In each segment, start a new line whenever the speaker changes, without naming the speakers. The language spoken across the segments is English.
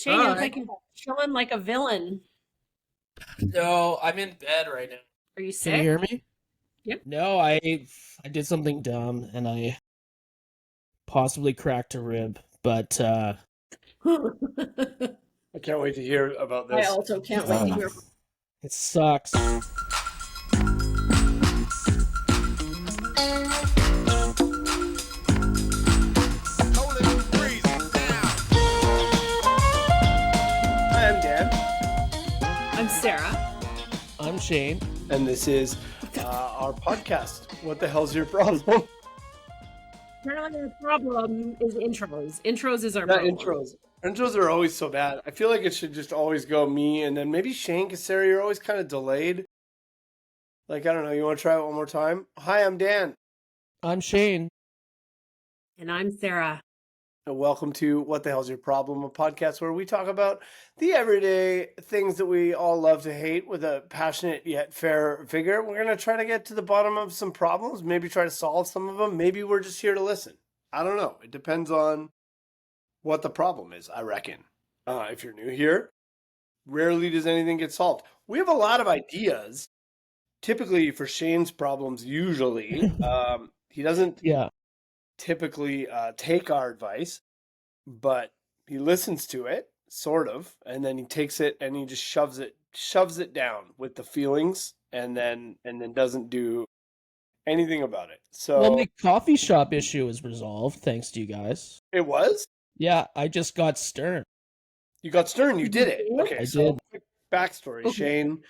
Shane, you look like you're chilling like a villain.
No, I'm in bed right now.
Are you
Can you
sick?
hear me?
Yep.
No, I did something dumb and I possibly cracked a rib, but
I
I can't wait to hear about this.
also can't wait to hear.
it sucks.
Hi, I'm Dan,
I'm Sarah.
I'm Shane.
and this is our podcast. What the hell's your problem?
Apparently, our problem is intros. Intros is our
Not
problem.
intros. Intros are always so bad. I feel like it should just always go me, and then maybe Shane, because Sarah, you're always kind of delayed. Like, I don't know, you want to try it one more time? Hi, I'm Dan,
I'm Shane.
And I'm Sarah.
and welcome to What the Hell's Your Problem, a podcast where we talk about the everyday things that we all love to hate with a passionate yet fair vigor. We're going to try to get to the bottom of some problems, maybe try to solve some of them. Maybe we're just here to listen. I don't know. It depends on what the problem is, I reckon. If you're new here, rarely does anything get solved. We have a lot of ideas, typically for Shane's problems, usually. He doesn't
Yeah.
typically take our advice, but he listens to it, sort of, and then he takes it and he just shoves it down with the feelings, and then doesn't do anything about it. So
Well, my coffee shop issue is resolved thanks to you guys.
it was.
Yeah, I just got stern.
You got stern. You did it. Okay,
I
so
did.
quick backstory.
Okay.
Shane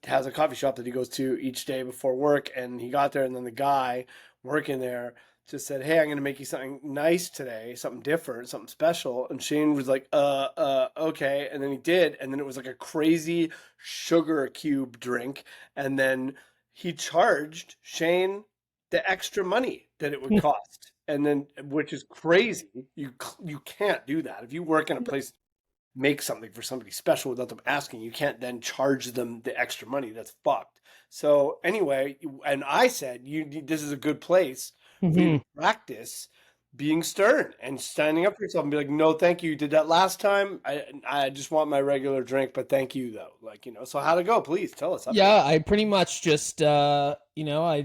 has a coffee shop that he goes to each day before work, and he got there, and then the guy working there just said, "Hey, I'm going to make you something nice today, something different, something special." And Shane was like, okay." And then he did, and then it was like a crazy sugar cube drink, and then he charged Shane the extra money that it would cost. And then, which is crazy. You can't do that. If you work in a place, make something for somebody special without them asking, you can't then charge them the extra money. That's fucked. So anyway, and I said, this is a good place for you to practice being stern and standing up for yourself and be like, "No, thank you. You did that last time. I just want my regular drink, but thank you though." Like, so how'd it go? Please tell us.
Yeah, I pretty much just I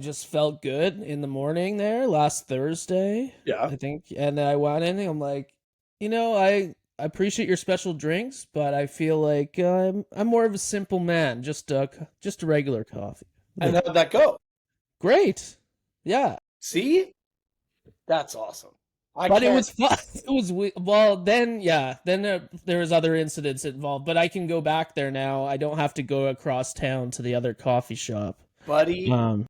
just felt good in the morning there last Thursday.
Yeah.
I think, and then I went in and I'm like, I appreciate your special drinks, but I feel like I'm more of a simple man, just a regular coffee.
And how'd that go?
Great. Yeah.
See? That's awesome.
But it was fun. It was then there was other incidents involved, but I can go back there now. I don't have to go across town to the other coffee shop.
Buddy,
Um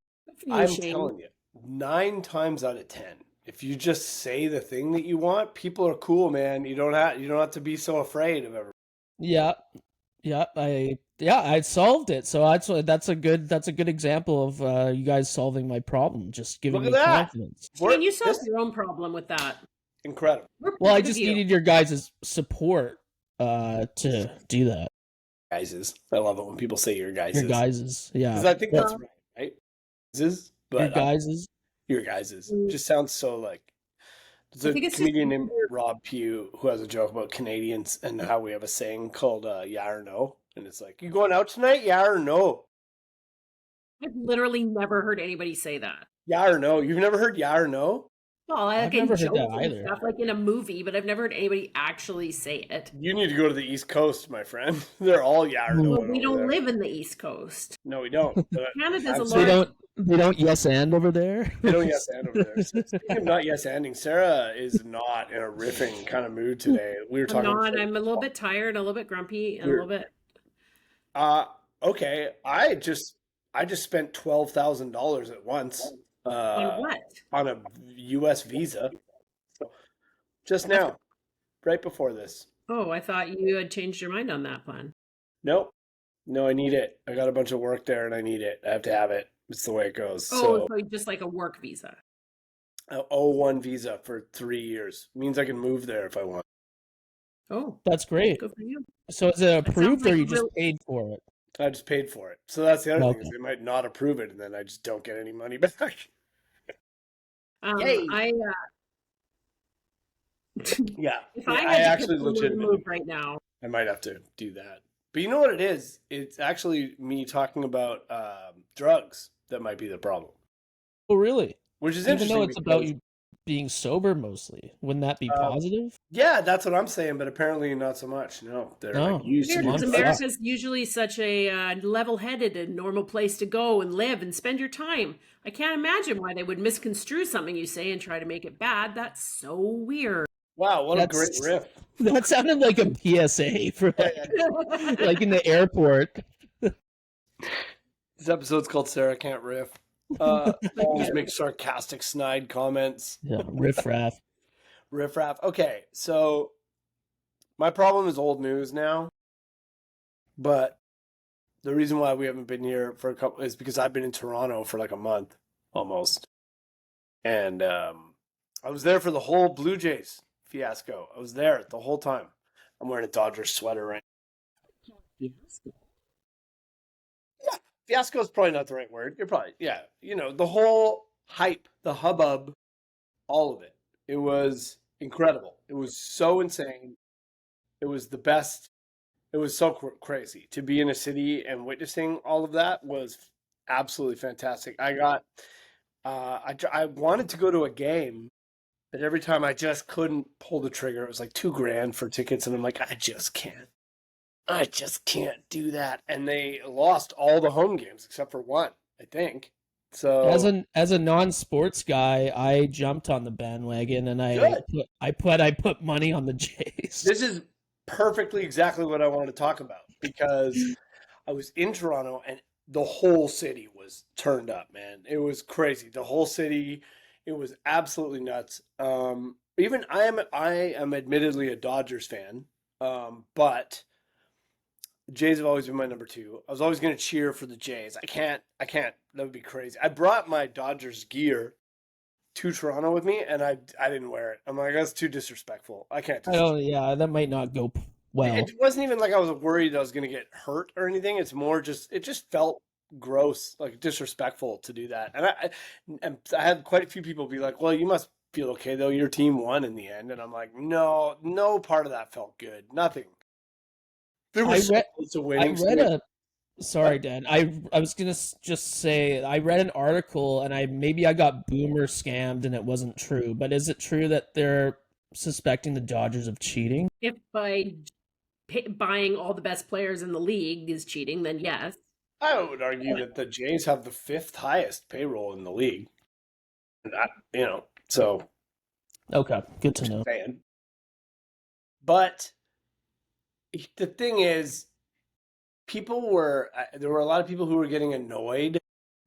I'm telling you, 9 times out of 10, if you just say the thing that you want, people are cool, man. You don't have to be so afraid of everything.
I solved it. So that's a good example of you guys solving my problem, just giving
Look
me
at that.
confidence.
Shane, you solved your own problem with that.
Incredible.
We're
Well, I
proud of
just
you.
needed your guys' support to do that.
Guys, I love it when people say your guys'.
Your guys', yeah.
Because I think that's right? Guys',
Your
but
guys'.
your guys'. Just sounds so like. There's
I
a
think it's
comedian
just-
named Rob Pugh who has a joke about Canadians and how we have a saying called "yeah or no," and it's like, "You going out tonight? Yeah or no?
I've literally never heard anybody say that.
Yeah or no? You've never heard yeah or no?
Well,
I've never heard that either.
Stuff like in a movie, but I've never heard anybody actually say it.
You need to go to the East Coast, my friend. They're all yeah or no.
Well, we don't live in the East Coast.
No, we don't.
Canada's a
Absolutely.
large.
They don't yes and over there.
They don't yes and over there. Speaking of not yes anding, Sarah is not in a riffing kind of mood today. We were
I'm
talking.
not. I'm a little bit tired, a little bit grumpy, and a little bit.
Okay. I just spent $12,000 at once.
On what?
On a U.S. visa. Just now, right before this.
Oh, I thought you had changed your mind on that plan.
Nope. No, I need it. I got a bunch of work there, and I need it. I have to have it. It's the way it goes.
Oh, so just like a work visa.
A O1 visa for 3 years means I can move there if I want.
Oh,
That's great.
good for you.
So is it approved
like
or you
a
just
real-
paid for it?
I just paid for it. So that's the other thing, is
Okay.
they might not approve it, and then I just don't get any money back. Yay. Yeah,
If
yeah,
I
I
had to
actually
pick someone to
legitimately,
move right now,
I might have to do that. But you know what it is? It's actually me talking about drugs that might be the problem,
Oh, really?
which is
Even though
interesting
it's about
because
you being sober mostly, wouldn't that be
uh,
positive?
yeah, that's what I'm saying. But apparently not so much. No, they're like
No,
used to
weird
doing
because
one
drugs.
sucks.
America's usually such a level-headed and normal place to go and live and spend your time. I can't imagine why they would misconstrue something you say and try to make it bad. That's so weird.
Wow, what a great
That's
riff!
that sounded like a PSA for like in the airport.
This episode's called "Sarah Can't Riff." Always make sarcastic, snide comments.
Yeah, riffraff.
Riff raff. Okay, so my problem is old news now, but the reason why we haven't been here for a couple is because I've been in Toronto for like a month almost, and I was there for the whole Blue Jays fiasco. I was there the whole time. I'm wearing a Dodgers sweater right now. Fiasco is probably not the right word. You're probably, yeah, the whole hype, the hubbub, all of it. It was incredible. It was so insane. It was the best. It was so crazy to be in a city and witnessing all of that was absolutely fantastic. I wanted to go to a game, but every time I just couldn't pull the trigger. It was like $2,000 for tickets, and I'm like, I just can't. I just can't do that. And they lost all the home games except for one, I think.
As
So
a non-sports guy, I jumped on the bandwagon and
good.
I put money on the Jays.
This is perfectly exactly what I wanted to talk about because I was in Toronto and the whole city was turned up, man. It was crazy. The whole city, it was absolutely nuts. Even I am admittedly a Dodgers fan, but the Jays have always been my number two. I was always going to cheer for the Jays. I can't. That would be crazy. I brought my Dodgers gear to Toronto with me, and I didn't wear it. I'm like, that's too disrespectful. I can't.
I don't. Yeah, that might not go well.
It wasn't even like I was worried I was going to get hurt or anything. It's more just it just felt gross, like disrespectful to do that. And I had quite a few people be like, "Well, you must feel okay though. Your team won in the end." And I'm like, "No, no part of that felt good. Nothing. There
I
was so
read.
close to
I
winning.
read a. Sorry, Dan. I was gonna just say I read an article and I got boomer scammed and it wasn't true. But is it true that they're suspecting the Dodgers of cheating?
If by buying all the best players in the league is cheating, then yes.
I would argue that the Jays have the fifth highest payroll in the league. So
Okay, good to know.
saying. But the thing is, there were a lot of people who were getting annoyed.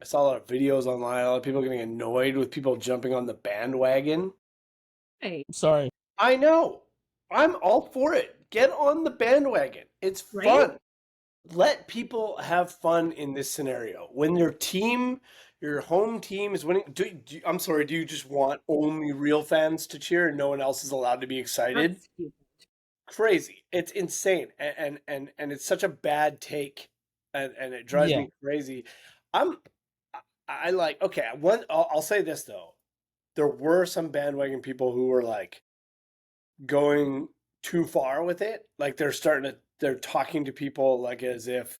I saw a lot of videos online, a lot of people getting annoyed with people jumping on the bandwagon.
Hey,
Sorry.
I know. I'm all for it. Get on the bandwagon. It's
right?
fun. Let people have fun in this scenario. When your home team is winning, I'm sorry, do you just want only real fans to cheer and no one else is allowed to be excited?
That's stupid.
Crazy. It's insane, and it's such a bad take, and it drives
Yeah.
me crazy. I'm I like okay. I'll say this though, there were some bandwagon people who were like going too far with it. Like they're talking to people like as if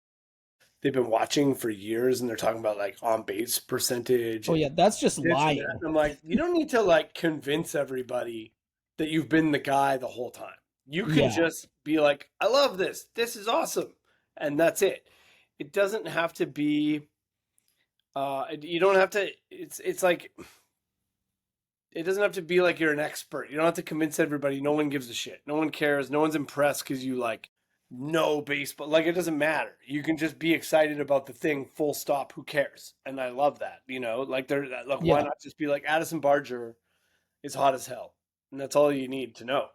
they've been watching for years, and they're talking about like on base percentage.
Oh yeah, that's just
And this and
lying.
that. And I'm like, you don't need to like convince everybody that you've been the guy the whole time. You can
Yeah.
just be like, I love this. This is awesome. And that's it. It doesn't have to be you don't have to it's like it doesn't have to be like you're an expert. You don't have to convince everybody. No one gives a shit. No one cares. No one's impressed because you like know baseball. Like it doesn't matter. You can just be excited about the thing. Full stop. Who cares? And I love that. Like why
Yeah.
not just be like Addison Barger is hot as hell, and that's all you need to know.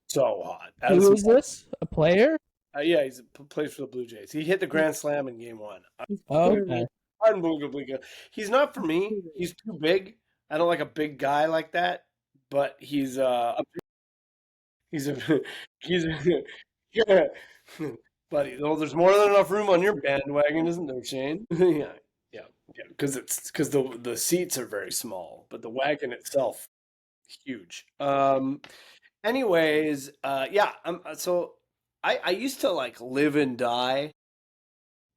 So hot.
Who is this? A player?
Yeah, plays for the Blue Jays. He hit the grand slam in game one.
Oh, okay.
Unbelievably good. He's not for me. He's too big. I don't like a big guy like that. But he's a yeah. Buddy, there's more than enough room on your bandwagon, isn't there, Shane? yeah. Because the seats are very small, but the wagon itself Huge. Anyways, yeah. So I used to like live and die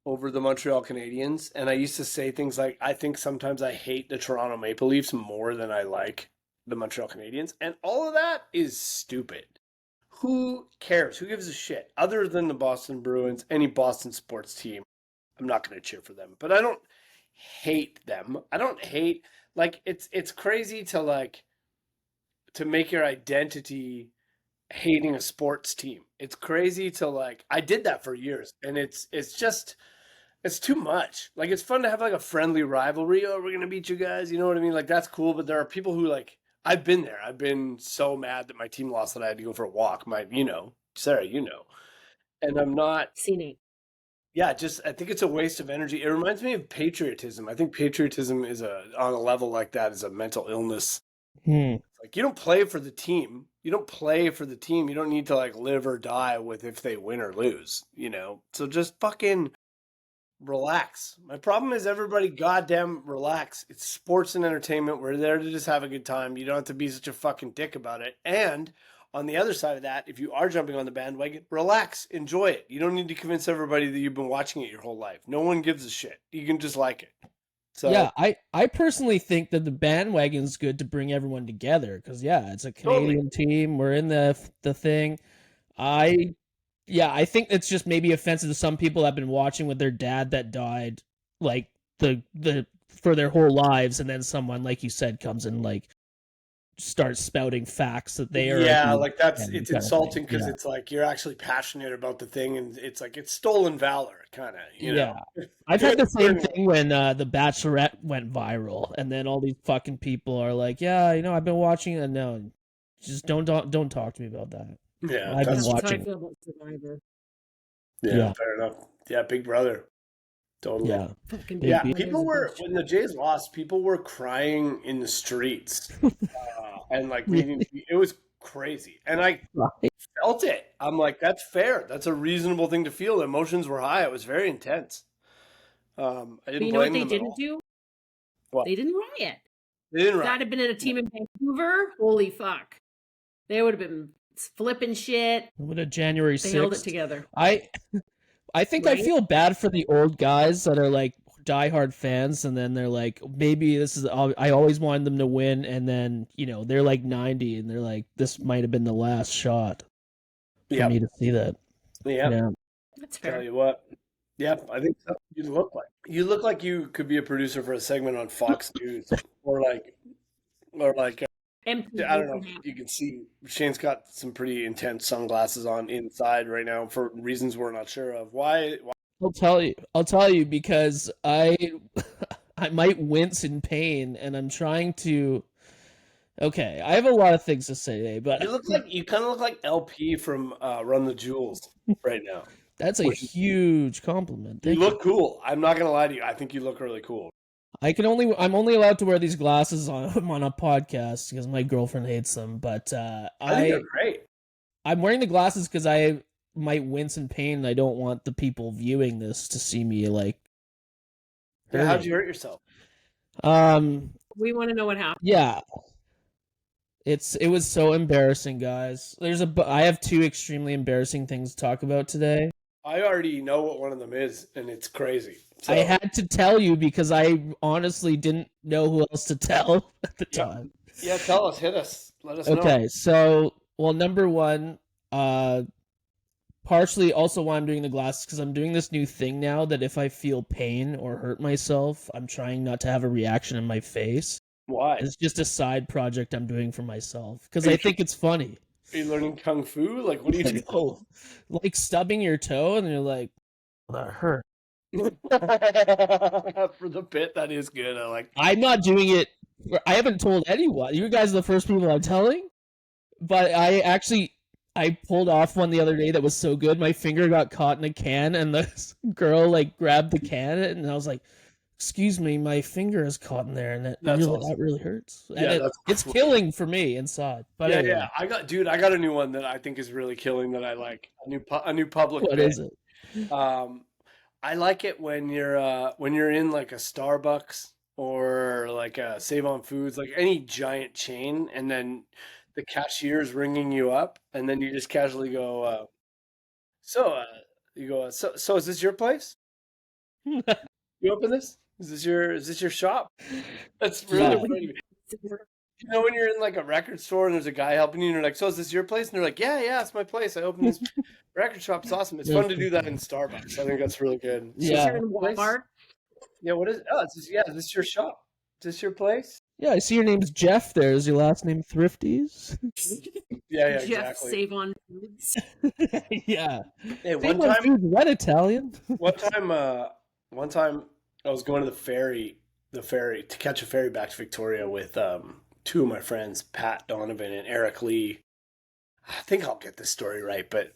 over the Montreal Canadiens, and I used to say things like, I think sometimes I hate the Toronto Maple Leafs more than I like the Montreal Canadiens, and all of that is stupid. Who cares? Who gives a shit? Other than the Boston Bruins, any Boston sports team, I'm not going to cheer for them. But I don't hate them. I don't hate, like, it's crazy to like to make your identity hating a sports team. It's crazy to like, I did that for years, and it's just it's too much. Like, it's fun to have like a friendly rivalry. Oh, we're gonna beat you guys. You know what I mean? Like, that's cool. But there are people who like, I've been there. I've been so mad that my team lost that I had to go for a walk. Sarah, and I'm not.
Seen it.
Yeah, just I think it's a waste of energy. It reminds me of patriotism. I think patriotism is on a level like that is a mental illness.
Hmm.
Like, you don't play for the team. You don't play for the team. You don't need to like live or die with if they win or lose. So just fucking relax. My problem is everybody goddamn relax. It's sports and entertainment. We're there to just have a good time. You don't have to be such a fucking dick about it. And on the other side of that, if you are jumping on the bandwagon, relax, enjoy it. You don't need to convince everybody that you've been watching it your whole life. No one gives a shit. You can just like it. So
Yeah, I personally think that the bandwagon's good to bring everyone together because yeah, it's a Canadian team. We're in the thing. I think it's just maybe offensive to some people that have been watching with their dad that died like the for their whole lives, and then someone like you said comes and like starts spouting facts that they are
like it's insulting because it's like you're actually passionate about the thing, and it's like it's stolen valor, kind of.
Yeah. I've had the same thing when The Bachelorette went viral, and then all these fucking people are like, "Yeah, I've been watching it." No, just don't talk to me about that.
Yeah,
I've been
That's how I
watching.
feel about Survivor.
Yeah, fair enough. Yeah, Big Brother, totally.
Yeah,
Fucking
Big
Yeah,
B.
people were when the Jays lost. People were crying in the streets, and like reading. It was crazy, and I felt it. I'm like, that's fair. That's a reasonable thing to feel. The emotions were high. It was very intense. I
But
didn't
you know what
blame
they
them at
didn't
all.
do?
What?
They didn't riot.
They didn't
If that
riot.
had been in a team in Vancouver, holy fuck. They would have been flipping shit.
What a January
They held it
6th.
together.
I think I
Right?
feel bad for the old guys that are like diehard fans, and then they're like, maybe this is. I always wanted them to win, and then they're like 90, and they're like, this might have been the last shot for me to see that. Yeah.
That's
Tell
fair.
you what. Yep, I think so. You look like you could be a producer for a segment on Fox News, or like
MTV
I don't know if you can see Shane's got some pretty intense sunglasses on inside right now for reasons we're not sure of. Why?
I'll tell you because I I might wince in pain, and I'm trying to. Okay, I have a lot of things to say today, but
You kind of look like LP from Run the Jewels right now.
that's a huge compliment.
You
Thank
look cool. I'm not gonna lie to you. I think you look really cool.
I'm only allowed to wear these glasses on a podcast because my girlfriend hates them. But
I think they're great.
I'm wearing the glasses because I might wince in pain, and I don't want the people viewing this to see me like.
Yeah, how'd you hurt yourself?
We want to know what happened.
Yeah. It was so embarrassing, guys. I have two extremely embarrassing things to talk about today.
I already know what one of them is, and it's crazy. So,
I had to tell you because I honestly didn't know who else to tell at the time.
Yeah, tell us, hit us, let us know.
Okay, so number one, partially also why I'm doing the glasses because I'm doing this new thing now that if I feel pain or hurt myself, I'm trying not to have a reaction in my face.
Why?
It's just a side project I'm doing for myself because I think it's funny.
Are you learning kung fu? Like, what are you doing?
Oh, like stubbing your toe and you're like, that hurt.
For the bit, that is good. I like.
I'm not doing it. I haven't told anyone. You guys are the first people I'm telling. But I pulled off one the other day that was so good. My finger got caught in a can, and the girl like grabbed the can, and I was like, "Excuse me, my finger is caught in there," and that really hurts. And it's killing for me inside. But anyway.
Yeah. I got a new one that I think is really killing. That I like a new public.
What
bit.
is it?
I like it when you're in like a Starbucks or like Save on Foods, like any giant chain, and then the cashier's ringing you up, and then you just casually go, so you go, so is this your place? You open this? Is this your shop? That's really
Yeah.
funny. You know, when you're in like a record store and there's a guy helping you, and you're like, so is this your place? And they're like, yeah, it's my place. I opened this record shop. It's awesome. It's fun to do that in Starbucks. I think that's really good. So is
Yeah.
You're in Walmart.
Yeah, what is it? Oh, is this your shop? Is this your place?
Yeah, I see your name's Jeff there. Is your last name Thrifties?
Yeah,
Jeff
exactly.
Save on Foods.
Yeah.
Hey,
Save on Foods, what Italian?
one time I was going to the ferry to catch a ferry back to Victoria with two of my friends, Pat Donovan and Eric Lee. I think I'll get this story right, but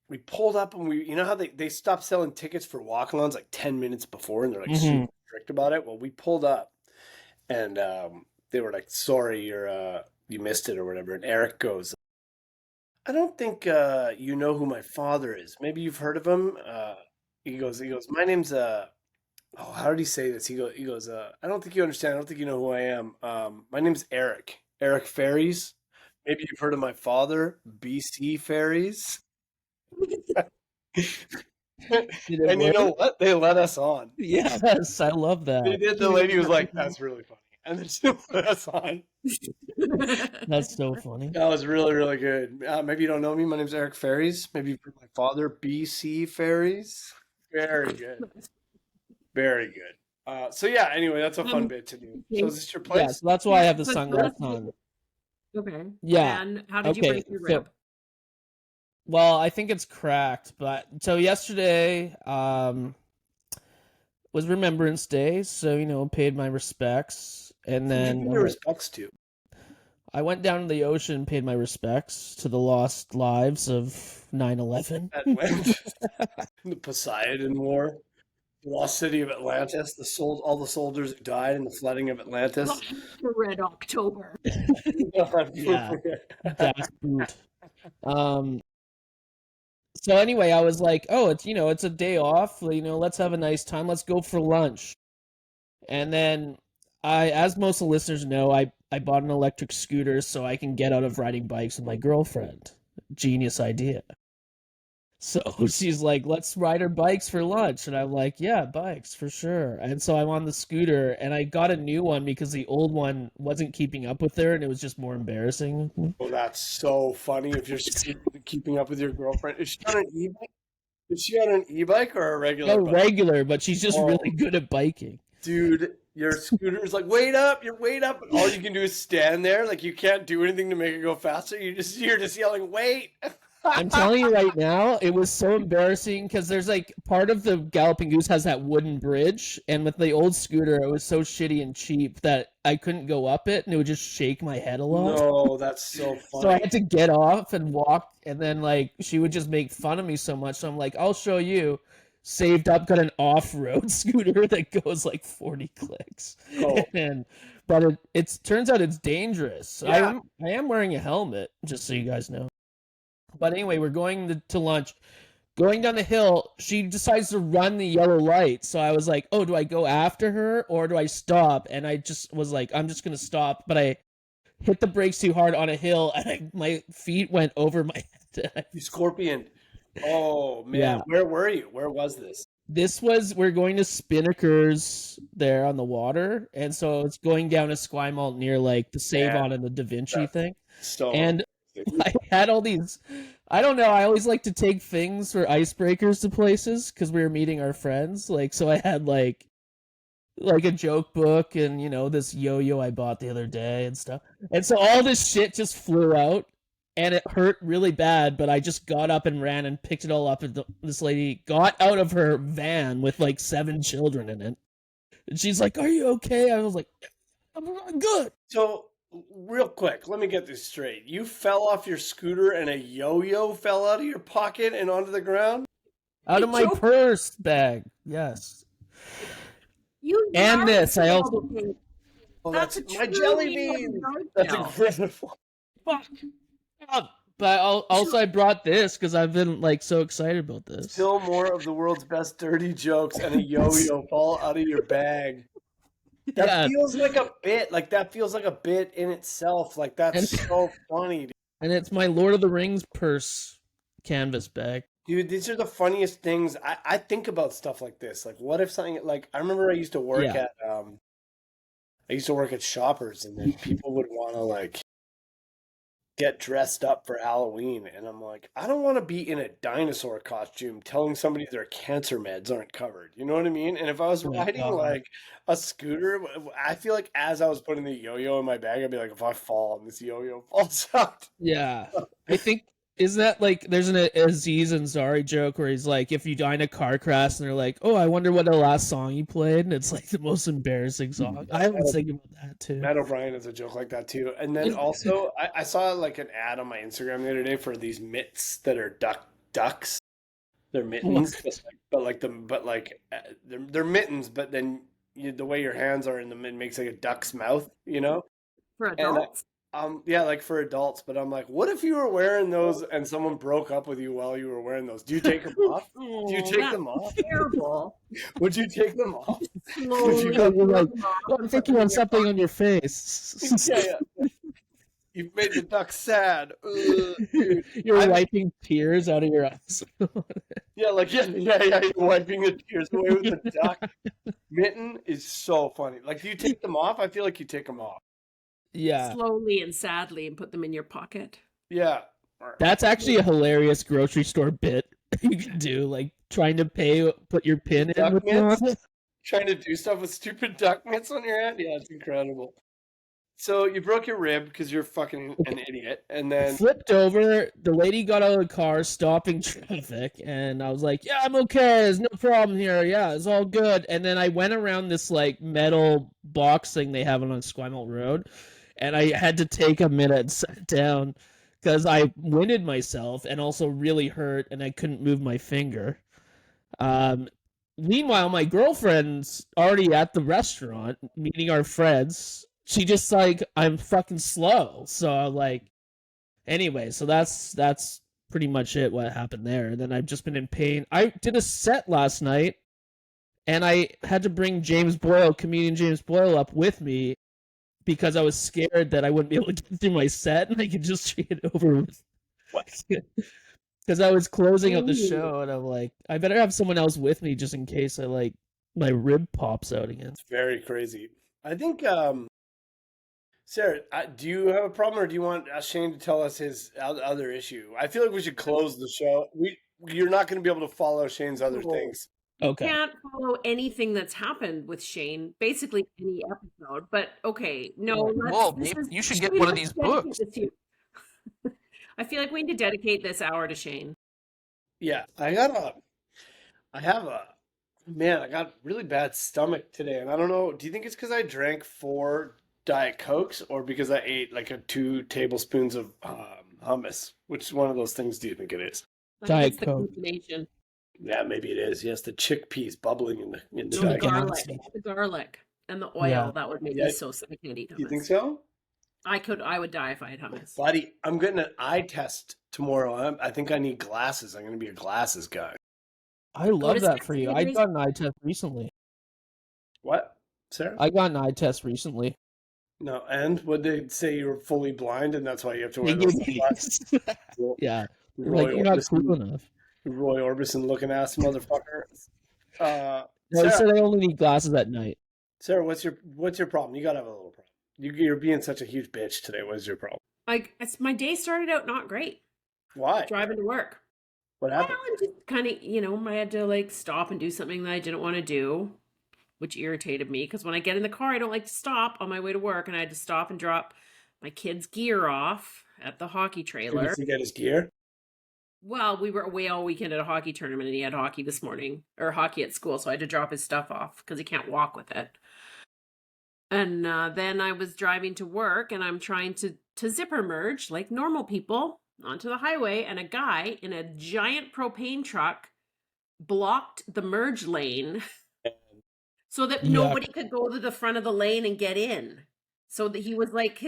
we pulled up and you know how they stopped selling tickets for walk-alongs like 10 minutes before, and they're like super strict about it. Well, we pulled up and they were like, sorry, you missed it or whatever. And Eric goes, I don't think you know who my father is. Maybe you've heard of him. He goes, my name's how did he say this? He goes, I don't think you understand. I don't think you know who I am. My name's Eric Ferries. Maybe you've heard of my father, BC Ferries. And you know what? They let us on.
Yes, I love that.
They did. The lady was like, that's really funny. And then she let us on.
That's so funny.
That was really, really good. Maybe you don't know me. My name's Eric Ferries. Maybe you've heard of my father, BC Ferries. Very good. Very good. So yeah, anyway, that's a fun bit to do. So is this your place?
Yeah, so that's why I have the sunglasses on.
Okay.
Yeah.
And how did you break your rib?
Well, I think it's cracked, but so yesterday was Remembrance Day, so paid my respects, and then
your respects to.
I went down to the ocean and paid my respects to the lost lives of 9/11.
The Poseidon War, the lost city of Atlantis, all the soldiers who died in the flooding of Atlantis.
The Red October.
Yeah, that's boot. So anyway, I was like, oh, it's a day off. Let's have a nice time. Let's go for lunch. And then as most of the listeners know, I bought an electric scooter so I can get out of riding bikes with my girlfriend. Genius idea. So she's like, let's ride our bikes for lunch. And I'm like, yeah, bikes for sure. And so I'm on the scooter and I got a new one because the old one wasn't keeping up with her and it was just more embarrassing.
Oh, that's so funny if you're keeping up with your girlfriend. Is she on an e-bike? Is she on an e-bike or a regular bike?
Regular, but she's just really good at biking.
Dude, your scooter's like, wait up, you're wait up. All you can do is stand there. Like you can't do anything to make it go faster. You're just yelling, wait.
I'm telling you right now, it was so embarrassing because there's like part of the Galloping Goose has that wooden bridge, and with the old scooter, it was so shitty and cheap that I couldn't go up it, and it would just shake my head a lot.
No, that's so funny.
So I had to get off and walk, and then like she would just make fun of me so much. So I'm like, I'll show you. Saved up, got an off-road scooter that goes like 40 clicks.
Oh.
But it turns out it's dangerous.
Yeah.
I am wearing a helmet, just so you guys know. But anyway, we're going to lunch. Going down the hill, she decides to run the yellow light. So I was like, oh, do I go after her or do I stop? And I just was like, I'm just going to stop. But I hit the brakes too hard on a hill and my feet went over my head.
You scorpioned. Oh, man.
Yeah.
Where were you? Where was this?
We're going to Spinnaker's there on the water. And so it's going down to Esquimalt near like the Save-On and the Da Vinci thing. And I had all these, I don't know, I always like to take things for icebreakers to places because we were meeting our friends. Like, so I had like a joke book and, this yo-yo I bought the other day and stuff. And so all this shit just flew out. And it hurt really bad, but I just got up and ran and picked it all up. And this lady got out of her van with like 7 children in it. And she's like, are you okay? I was like, I'm good.
So, real quick, let me get this straight. You fell off your scooter and a yo-yo fell out of your pocket and onto the ground?
Out of my purse bag, yes. And this, I also...
Oh, that's my jelly bean! That's incredible.
Fuck. But also I brought this because I've been like so excited about this.
Still more of the world's best dirty jokes and a yo-yo fall out of your bag. That
Yeah,
feels like a bit. Like that feels like a bit in itself. Like that's
and
so funny,
and it's my Lord of the Rings purse canvas bag.
dude. These are the funniest things. I think about stuff like this. Like, what if something like I remember I used to work
Yeah.
at Shoppers, and then people would want to like get dressed up for Halloween, and I'm like, I don't want to be in a dinosaur costume telling somebody their cancer meds aren't covered. You know what I mean? And if I was
Oh my
riding
God.
like a scooter, I feel like as I was putting the yo-yo in my bag, I'd be like, if I fall and this yo-yo falls out.
Yeah. I think is that like there's an Aziz Ansari joke where he's like, if you die in a car crash and they're like, oh, I wonder what the last song you played, and it's like the most embarrassing song. I was thinking about that too.
Matt O'Brien has a joke like that too. And then also, I saw like an ad on my Instagram the other day for these mitts that are ducks. They're mittens, they're mittens, but then the way your hands are in them, it makes like a duck's mouth, you know?
For
And
adults.
yeah, like for adults. But I'm like, what if you were wearing those and someone broke up with you while you were wearing those? Do you take them off?
Oh,
Do you take
that's
them off?
terrible.
Would you take them off?
Slowly
You're like,
put them off
oh, I'm
and
thinking
put them
on
in your
something on your face.
Yeah. You've made the duck sad. Ugh, dude.
You're wiping tears out of your eyes.
Yeah, you're wiping the tears away with the duck. Mitten is so funny. Like, do you take them off? I feel like you take them off.
Yeah.
slowly and sadly and put them in your pocket.
Yeah.
That's actually a hilarious grocery store bit you can do, like trying to put your pin in
Duck
with
mitts?
one.
Trying to do stuff with stupid duck mitts on your hand? Yeah, it's incredible. So you broke your rib because you're fucking an idiot, and then
Flipped over, the lady got out of the car, stopping traffic, and I was like, yeah, I'm okay, there's no problem here, yeah, it's all good. And then I went around this like metal box thing they have on Esquimalt Road, and I had to take a minute and sit down because I winded myself and also really hurt, and I couldn't move my finger. Meanwhile, my girlfriend's already at the restaurant meeting our friends. She just like, I'm fucking slow. So I'm like, anyway, so that's pretty much it. What happened there? And then I've just been in pain. I did a set last night, and I had to bring comedian James Boyle, up with me because I was scared that I wouldn't be able to get through my set, and I could just get it over with. Because I was closing out the show, and I'm like, I better have someone else with me just in case my rib pops out again.
it's very crazy. I think, Sarah, do you have a problem, or do you want Shane to tell us his other issue? I feel like we should close the show. You're not going to be able to follow Shane's other things.
Okay.
Can't follow anything that's happened with Shane, basically any episode. But okay, no.
Whoa, you should get one of these books.
I feel like we need to dedicate this hour to Shane.
Yeah, I got really bad stomach today, and I don't know. Do you think it's because I drank 4 Diet Cokes, or because I ate like 2 tablespoons of hummus? Which one of those things do you think it is?
I think
Diet
it's the
Coke.
combination.
Yeah, maybe it is. Yes, the chickpeas bubbling in the
No, the
Diet Coke.
garlic and the oil,
Yeah.
that would make
Yeah.
me so sick. I can't eat hummus.
You think so?
I would die if I had hummus.
Buddy, I'm getting an eye test tomorrow. I think I need glasses. I'm going to be a glasses guy.
I love
to
that for you. I
Spencer's.
got an eye test recently.
What, Sarah?
I got an eye test recently.
No, and would they say you were fully blind, and that's why you have to
They
wear those
gave me-
glasses?
yeah.
Roy
Like, you're not
Orbison,
cool enough.
Roy Orbison looking ass motherfucker.
No, they
Sarah,
said I only need glasses at night.
Sarah, what's your problem? You gotta have a little problem. You're being such a huge bitch today. What is your problem?
My day started out not great.
Why?
Driving to work.
What happened?
Well, just kind of, I had to like stop and do something that I didn't want to do, which irritated me because when I get in the car, I don't like to stop on my way to work, and I had to stop and drop my kid's gear off at the hockey trailer.
Did he get his gear?
Well, we were away all weekend at a hockey tournament, and he had hockey this morning, or hockey at school, so I had to drop his stuff off because he can't walk with it. And then I was driving to work, and I'm trying to zipper merge like normal people onto the highway, and a guy in a giant propane truck blocked the merge lane so that nobody could go to the front of the lane and get in. So that he was like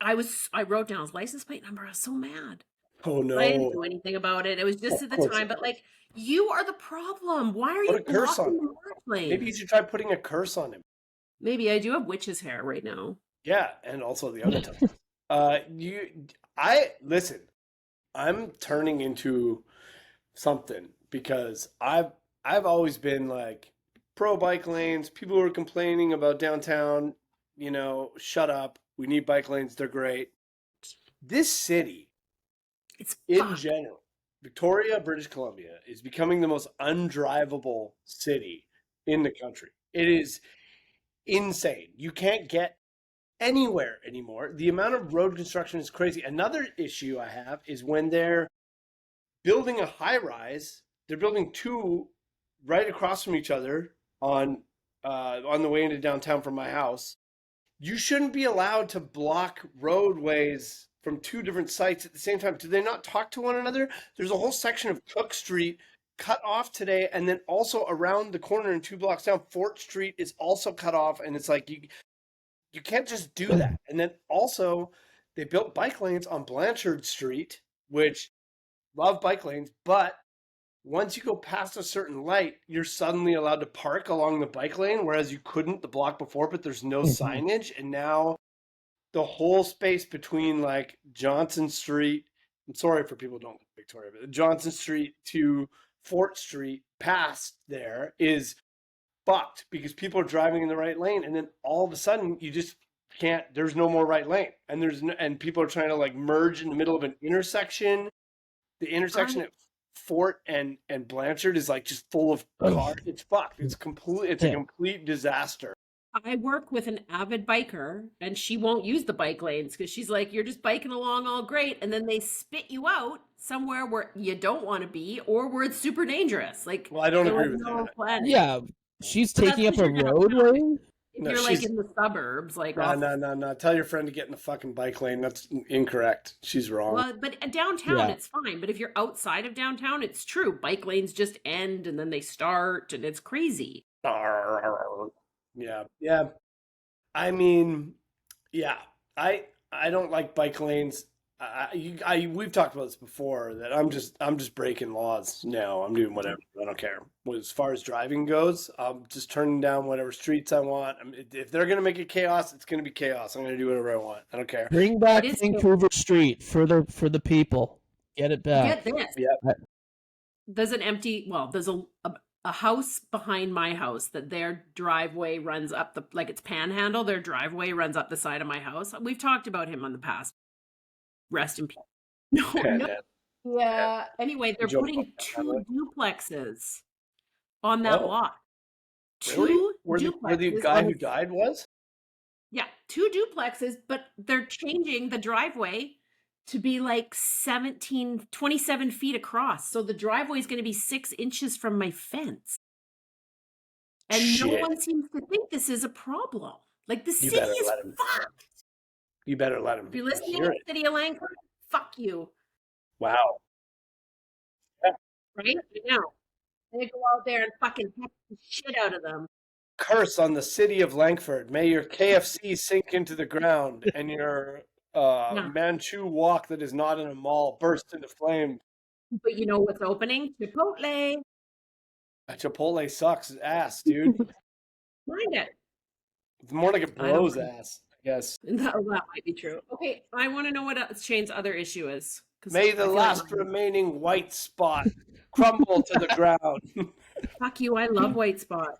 I wrote down his license plate number. I was so mad.
Oh no!
I didn't do anything about it. It was just at the time, but like, you are the problem. Why are
Put
you
a curse on
blocking
him.
the merge lane?
Maybe you should try putting a curse on him.
Maybe I do have witch's hair right now.
Yeah, and also the other time. Listen, I'm turning into something because I've always been like pro bike lanes. People who are complaining about downtown, shut up. We need bike lanes. They're great. This city,
It's
in general, Victoria, British Columbia, is becoming the most undrivable city in the country. It is insane. You can't get anywhere anymore. The amount of road construction is crazy. Another issue I have is when they're building a high rise, they're building two right across from each other on the way into downtown from my house. You shouldn't be allowed to block roadways from two different sites at the same time. Do they not talk to one another? There's a whole section of Cook Street cut off today, and then also around the corner and 2 blocks down, Fort Street is also cut off, and it's like you can't just do that. And then also they built bike lanes on Blanchard Street, which love bike lanes, but once you go past a certain light, you're suddenly allowed to park along the bike lane, whereas you couldn't the block before, but there's no signage. And now the whole space between like Johnson Street, I'm sorry for people who don't live in Victoria, but Johnson Street to Fort Street past there is fucked because people are driving in the right lane. And then all of a sudden you just can't, there's no more right lane. And and people are trying to like merge in the middle of an intersection. The intersection at Fort and Blanchard is like just full of cars. It's fucked. It's a complete disaster.
I work with an avid biker, and she won't use the bike lanes because she's like, you're just biking along all great, and then they spit you out somewhere where you don't want to be or where it's super dangerous. Like,
well, I don't agree with that.
Planning.
Yeah, she's taking up a roadway.
If you're like in the suburbs, like
no. Tell your friend to get in the fucking bike lane. That's incorrect. She's wrong.
Well, but downtown it's fine. But if you're outside of downtown, it's true. Bike lanes just end and then they start, and it's crazy.
Yeah. I mean, yeah. I don't like bike lanes. We've talked about this before that I'm just breaking laws now. I'm doing whatever. I don't care. As far as driving goes, I'm just turning down whatever streets I want. If they're gonna make it chaos, it's gonna be chaos. I'm gonna do whatever I want. I don't care.
Bring back Vancouver Street for the people. Get it back.
Get this.
Yeah.
There's there's a house behind my house that their driveway runs up it's Panhandle. Their driveway runs up the side of my house. We've talked about him on the past. Rest in peace. No. Yeah. Anyway, they're putting 2 duplexes on that lot.
Really? Where the guy who died was?
Yeah, 2 duplexes, but they're changing the driveway to be like 27 feet across. So the driveway is going to be 6 inches from my fence. And no one seems to think this is a problem. Like, the city is fucked.
You better let him.
If you're listening to the city of Langford, fuck you.
Wow. Yeah.
Right? I know. They go out there and fucking hack the shit out of them.
Curse on the city of Langford. May your KFC sink into the ground and your Manchu walk that is not in a mall burst into flame.
But you know what's opening? Chipotle.
Chipotle sucks ass, dude.
Mind it.
It's more like it blows ass. Yes.
That might be true. Okay, I want to know what Shane's other issue is.
May the last remaining white spot crumble to the ground.
Fuck you, I love white spot.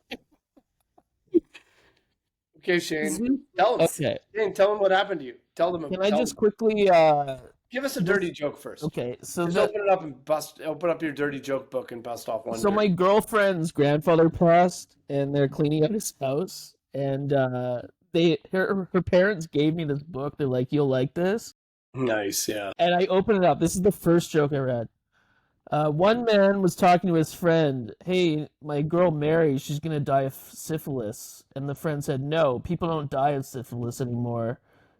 Okay, Shane. Tell them what happened to you. Tell them.
Can I just quickly
give us a dirty joke first?
Okay, so
open it up and open up your dirty joke book and bust off one.
So my girlfriend's grandfather passed, and they're cleaning out his house, and her parents gave me this book. They're like, "You'll like this."
Nice, yeah.
And I opened it up. This is the first joke I read. One man was talking to his friend. Hey, my girl Mary, she's gonna die of syphilis. And the friend said, no, people don't die of syphilis anymore.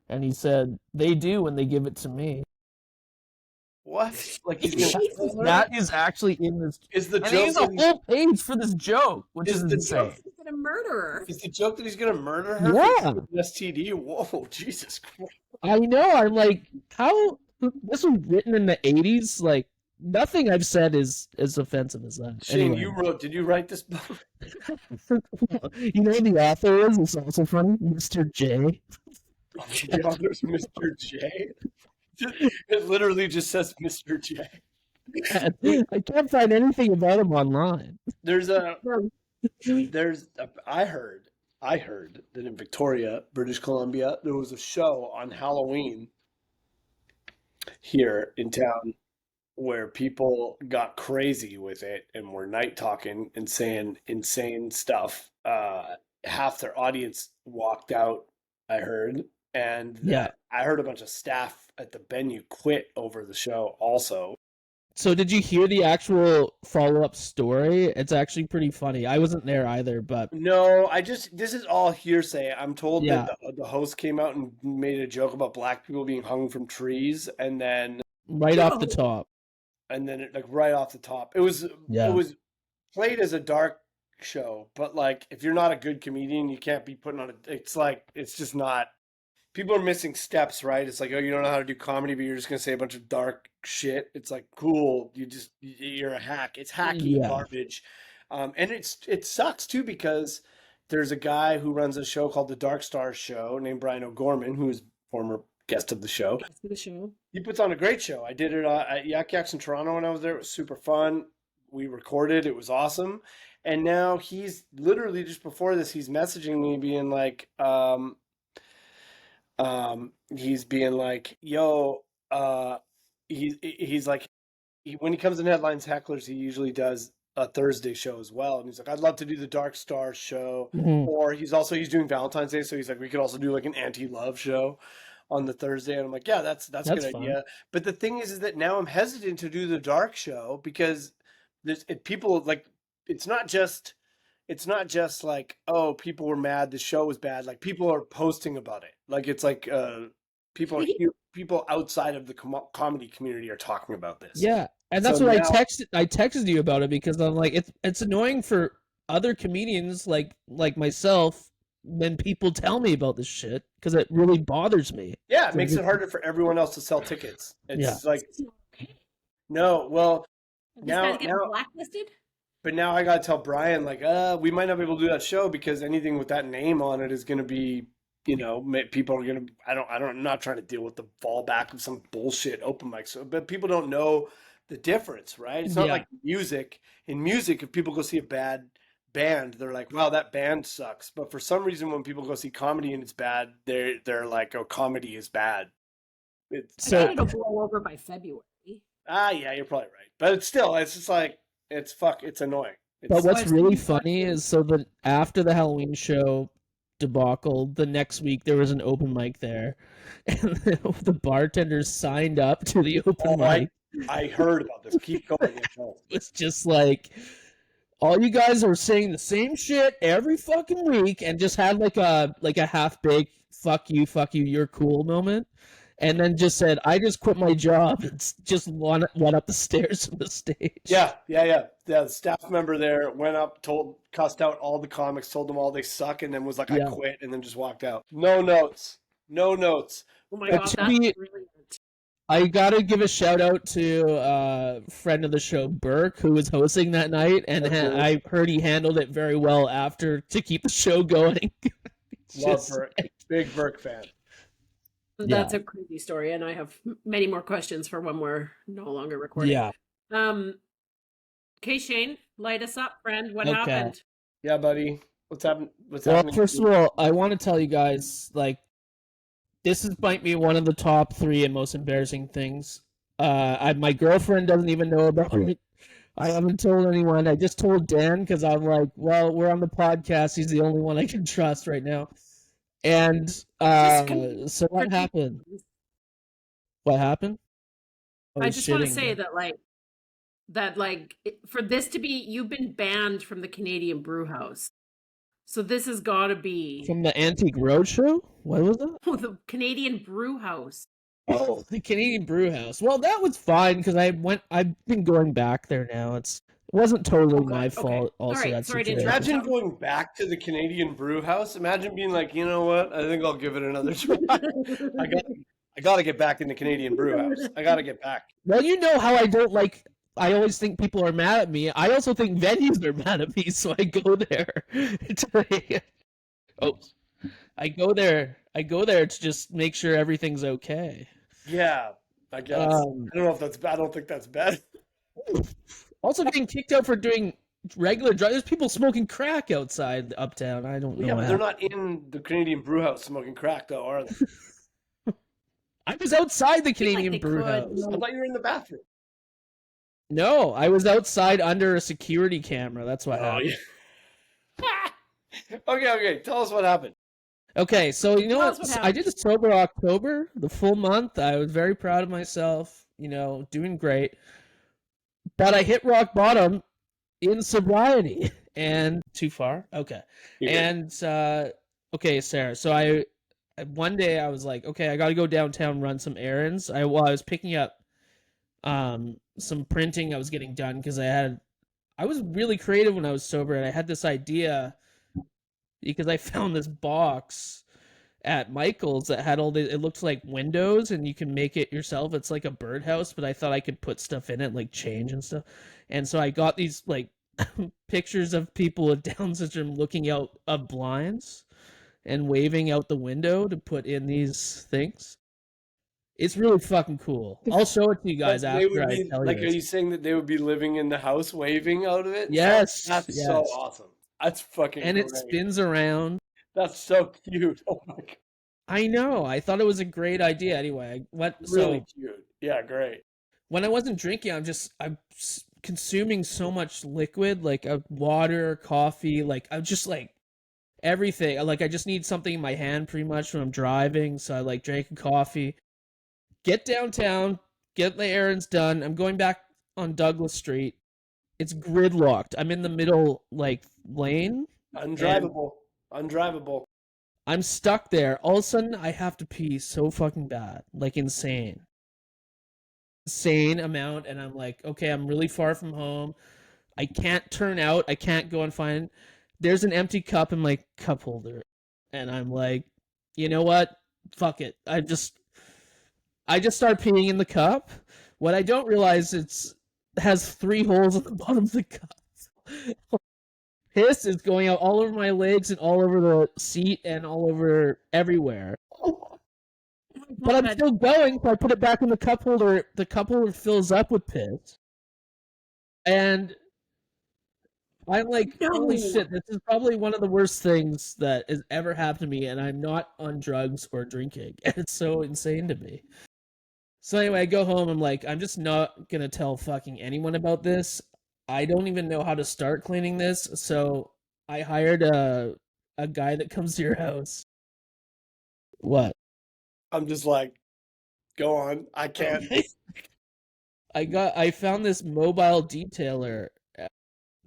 And he said, they do when they give it to me.
What? Like
that is actually in this.
Is the
joke?
He's
a whole page for this joke, which is insane.
He's gonna murder her.
Is the joke that he's gonna murder her?
Yeah.
STD. Whoa, Jesus Christ.
I know. I'm like, how? This was written in the 80s. Like, Nothing I've said is as offensive as that.
Shane,
Anyway.
did you write this book?
You know who the author is? It's also funny. Mr. J.
The author's Mr. J. It literally just says Mr. J.
I can't find anything about him online.
I heard that in Victoria, British Columbia, there was a show on Halloween here in town where people got crazy with it and were night talking and saying insane stuff. Half their audience walked out, I heard, and
Yeah.
I heard a bunch of staff at the venue quit over the show also.
So did you hear the actual follow-up story? It's actually pretty funny. I wasn't there either, but
No, this is all hearsay. I'm told
Yeah.
that the host came out and made a joke about black people being hung from trees, and then
right off the top.
like right off the top, it was
Yeah.
played as a dark show, but like if you're not a good comedian, you can't be putting on it's just not. People are missing steps, right? It's like, oh, you don't know how to do comedy, but you're just gonna say a bunch of dark shit. It's like, cool, you're a hack. It's hacky
Yeah.
garbage, and it sucks too because there's a guy who runs a show called the Dark Stars Show named Brian O'Gorman, who is former guest of the show. He puts on a great show. I did it at Yak Yaks in Toronto when I was there. It was super fun. We recorded. It was awesome. And now he's literally just before this, he's messaging me being like, he's being like, yo, he's like, when he comes in Headlines Hecklers, he usually does a Thursday show as well. And he's like, I'd love to do the Dark Star show.
Mhm.
Or he's doing Valentine's Day. So he's like, we could also do like an anti-love show on the Thursday. And I'm like, yeah, that's a good
fun.
idea. But the thing is that now I'm hesitant to do the dark show because people like, it's not just like, oh, people were mad the show was bad. Like people are posting about it. Like it's like people outside of the comedy community are talking about this.
Yeah. And that's
So
what
now-
I texted you about it because I'm like, it's annoying for other comedians like myself when people tell me about this shit because it really bothers me.
Yeah, it makes it harder for everyone else to sell tickets. It's like, no, well, now,
blacklisted.
but now I gotta tell Brian, like, we might not be able to do that show because anything with that name on it is gonna be, people are gonna. I'm not trying to deal with the fallback of some bullshit open mic. So, but people don't know the difference, right? It's not like music. In music, if people go see a bad band, they're like, wow, that band sucks. But for some reason, when people go see comedy and it's bad, they're like, oh, comedy is bad.
I think it'll blow over by February.
Yeah, you're probably right. But it's just like, it's annoying.
But what's really funny is so that after the Halloween show debacle, the next week there was an open mic there, and the bartenders signed up to the open mic.
I heard about this. Keep going.
It's just like all you guys are saying the same shit every fucking week, and just had like a half-baked fuck you, you're cool moment. And then just said, I just quit my job. It's just went up the stairs to the stage.
Yeah. The staff member there went up, cussed out all the comics, told them all they suck, and then was like, I quit, and then just walked out. No notes.
Oh my god, that's brilliant.
I gotta give a shout out to a friend of the show, Burke, who was hosting that night, and I heard he handled it very well after to keep the show going.
Love Burke. Big Burke fan.
That's a crazy story, and I have many more questions for when we're no longer recording.
Yeah.
Okay, Shane, light us up, friend. What happened?
Yeah, buddy. What's happening?
Well, first of all, I want to tell you guys, like, this might be one of the top 3 and most embarrassing things. My girlfriend doesn't even know about it. I haven't told anyone. I just told Dan because I'm like, well, we're on the podcast. He's the only one I can trust right now. And so what happened? What happened?
I just want to say that for this to be, you've been banned from the Canadian Brew House. So this has got to be
from the Antique Roadshow. What was that?
Oh, the Canadian Brew House.
Oh, the Canadian Brew House. Well, that was fine because I've been going back there now. It wasn't totally my fault. Also,
right,
that's
sorry to interrupt.
Imagine going back to the Canadian Brew House. Imagine being like, you know what? I think I'll give it another try. I got to get back in the Canadian brew house. I got to get back.
Well, you know how I don't like. I always think people are mad at me. I also think venues are mad at me, so I go there. Oh, I go there. I go there to just make sure everything's okay.
Yeah, I guess. I don't know if that's bad. I don't think that's bad.
Also, getting kicked out for doing regular drugs. There's people smoking crack outside Uptown. I don't know.
Yeah,
what
but they're
happened.
not in the Canadian brew house smoking crack, though, are they?
I was outside the
Feel like
Canadian
they
brew
could.
house.
I thought you were in the bathroom.
No, I was outside under a security camera. That's what
Oh,
happened.
yeah. Okay. Tell us what happened.
Okay, so you know
Tell us
what?
what
I did a sober October, the full month. I was very proud of myself, doing great. But I hit rock bottom in sobriety. And too far? Okay.
You're good.
And okay, Sarah. So one day I was like, okay, I got to go downtown, run some errands. I was picking up some printing I was getting done because I was really creative when I was sober, and I had this idea because I found this box at Michael's that had it looked like windows, and you can make it yourself. It's like a birdhouse, but I thought I could put stuff in it, like change and stuff. And so I got these like pictures of people with Down syndrome looking out of blinds and waving out the window to put in these things. It's really fucking cool. I'll show it to you guys
But they
after
would
I
be
tell
like,
you
are
this.
you saying that they would be living in the house waving out of it?
Yes,
That's
yes.
so awesome. That's fucking
And
great.
it spins around.
That's so cute. Oh my god.
I know. I thought it was a great idea. Anyway,
Really cute. Yeah, great.
when I wasn't drinking, I'm consuming so much liquid, like water, coffee, like I'm just like everything. Like I just need something in my hand pretty much when I'm driving. So I like drank a coffee. Get downtown, get the errands done. I'm going back on Douglas Street. It's gridlocked. I'm in the middle like lane.
Undrivable.
I'm stuck there. All of a sudden, I have to pee so fucking bad, like insane amount, and I'm like, okay, I'm really far from home. I can't turn out. I can't go and find. There's an empty cup in my cup holder, and I'm like, you know what? Fuck it. I just start peeing in the cup. What I don't realize has 3 holes at the bottom of the cup. Piss is going out all over my legs and all over the seat and all over everywhere. But I'm still going, so I put it back in the cup holder. The cup holder fills up with piss. And I'm like, holy shit, this is probably one of the worst things that has ever happened to me, and I'm not on drugs or drinking. And it's so insane to me. So anyway, I go home, I'm like, I'm just not gonna tell fucking anyone about this. I don't even know how to start cleaning this, so I hired a guy that comes to your house. What?
I'm just like, go on. I can't.
I found this mobile detailer,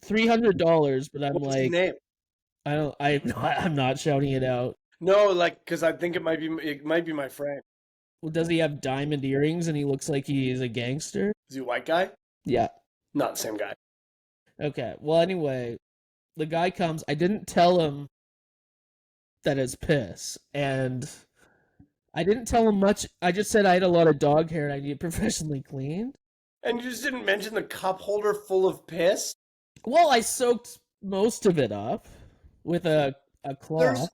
$300, but I'm
What's his
like,
name?
I'm not shouting it out.
No, like, because I think it might be my friend.
Well, does he have diamond earrings and he looks like he's a gangster?
Is he a white guy?
Yeah.
Not the same guy.
Okay. Well, anyway, the guy comes. I didn't tell him that it's piss, and I didn't tell him much. I just said I had a lot of dog hair and I need it professionally cleaned.
And you just didn't mention the cup holder full of piss?
Well, I soaked most of it up with a cloth.
There's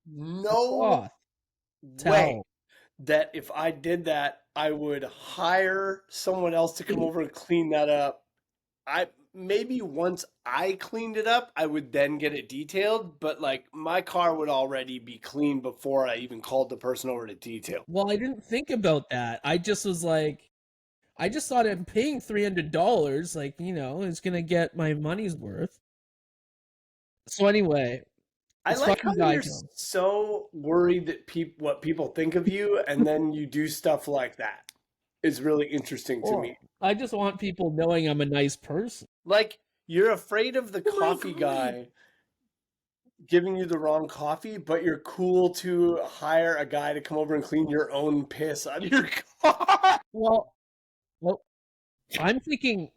no way that if I did that, I would hire someone else to come over and clean that up. Maybe once I cleaned it up, I would then get it detailed, but like my car would already be clean before I even called the person over to detail.
Well, I didn't think about that. I just was like, I just thought I'm paying $300, like, it's gonna get my money's worth. So anyway,
I like how you're so worried that what people think of you, and then you do stuff like that. It's really interesting to me.
I just want people knowing I'm a nice person.
Like, you're afraid of the coffee guy giving you the wrong coffee, but you're cool to hire a guy to come over and clean your own piss out of your car.
Well, I'm thinking,